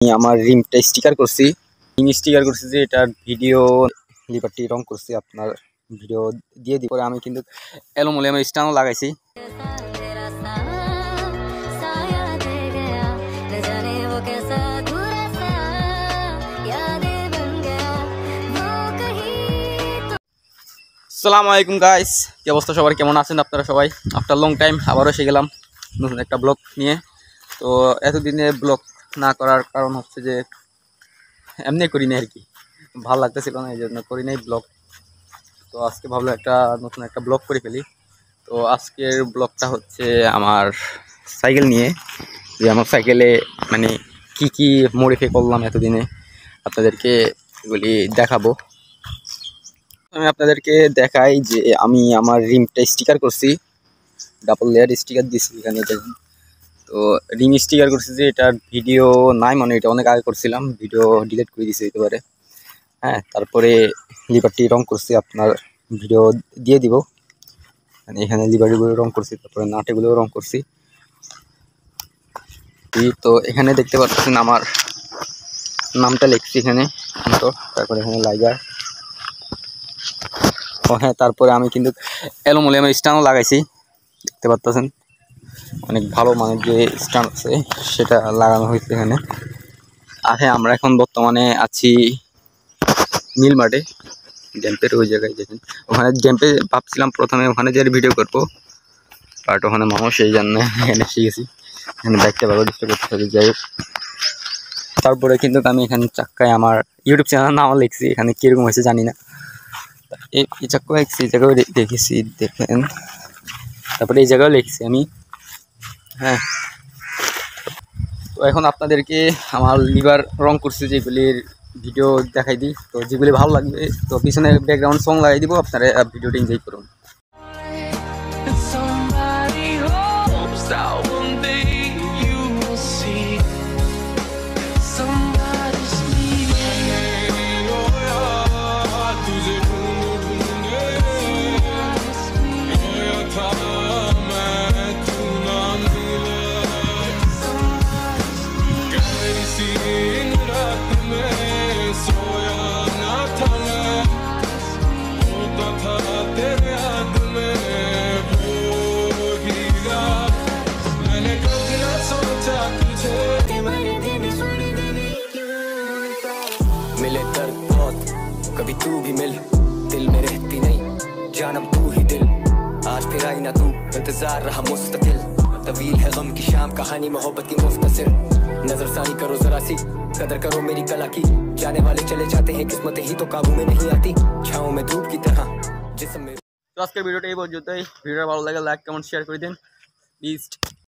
আমি আমার রিমটা স্টিকার করছি যে এটার ভিডিও লিবারটি রং করছি, আপনার ভিডিও দিয়ে দিব। পরে আমি কিন্তু অ্যালুমিনিয়ামের স্ট্যান্ডও লাগাইছি। আসসালামু আলাইকুম গাইস, কি অবস্থা সবার, কেমন আছেন আপনারা সবাই? আফটার লং টাইম আবারও এসে গেলাম নতুন একটা ব্লগ নিয়ে। তো এতদিনে ব্লগ না করার কারণ হচ্ছে যে এমনি করি না আর কি, ভালো লাগতেছিল না, এই জন্য করি নাই ব্লগ। তো আজকে ভাবলাম নতুন একটা ব্লগ করে ফেলি। তো আজকের ব্লগটা হচ্ছে আমার সাইকেল নিয়ে, যে আমার সাইকেলে মানে কি মডিফাই করলাম এতদিনে, আপনাদেরকে এগুলি দেখাবো। আমি আপনাদেরকে দেখাই যে আমি আমার রিমটা স্টিকার করছি, ডাবল লেয়ার স্টিকার দিয়েছি এখানে দেখুন। তো রিম স্টিকার করছি যে এটার ভিডিও নাই, মানে এটা অনেক আগে করছিলাম, ভিডিও ডিলিট করে দিয়েছি হতে পারে। হ্যাঁ, তারপরে লিবারটি রং করছি, আপনার ভিডিও দিয়ে দিব। মানে এখানে লিবারটিগুলো রং করছি, তারপরে নাটেগুলোও রং করছি। তো এখানে দেখতে পাচ্ছেন আমার নামটা লিখছি এখানে, তো তারপরে এখানে লাইগার। ও হ্যাঁ, তারপরে আমি কিন্তু অ্যালুমিনিয়ামের স্ট্যান্ডও লাগাইছি, দেখতে পাচ্ছেন অনেক ভালো মানের যে স্ট্যান্ড আছে সেটা লাগানো হয়েছে এখানে। আর হ্যাঁ, আমরা এখন বর্তমানে আছি নীল মাঠে, ড্যাম্পের ওই জায়গায় দেখেন। ওখানে ড্যাম্পে ভাবছিলাম প্রথমে ওখানে যে ভিডিও করবো, বাট ওখানে মানুষ এই জন্য এখানে এসে গেছি, এখানে দেখতে পাবো ডিস্টার্ব করতে হবে। যাই হোক, তারপরে কিন্তু আমি এখানে চাক্কায় আমার ইউটিউব চ্যানেল নাম লিখছি, এখানে কীরকম হয়েছে জানি না। এই চাক্কা লিখছি, এই জায়গায় দেখেছি দেখেন, তারপরে এই জায়গায় লিখছি আমি। হ্যাঁ, তো এখন আপনাদেরকে আমার লিভার রং করছি যেগুলির ভিডিও দেখাই দিই। তো যেগুলি ভালো লাগবে তো পিছনে ব্যাকগ্রাউন্ড সং লাগাই দিব, আপনারা ভিডিওটা এনজয় করুন। मिले दर्द बहुत, कभी तू भी मिल, दिल में रहती नहीं जानम तू ही दिल। आज फिर आई ना तू, इंतजार रहा मुस्तकिल, तवील है गम की शाम, कहानी मोहब्बत की मुख्तसर। नजरसानी करो जरा सी, कदर करो मेरी कला की, जाने वाले चले जाते हैं, किस्मतें ही तो काबू में नहीं आती, छाँव में धूप की तरह जिस्म में। তো আজকের ভিডিওটা এই পর্যন্তই। ভিডিওটা ভালো লাগে লাইক কমেন্ট শেয়ার করে দিন প্লিজ।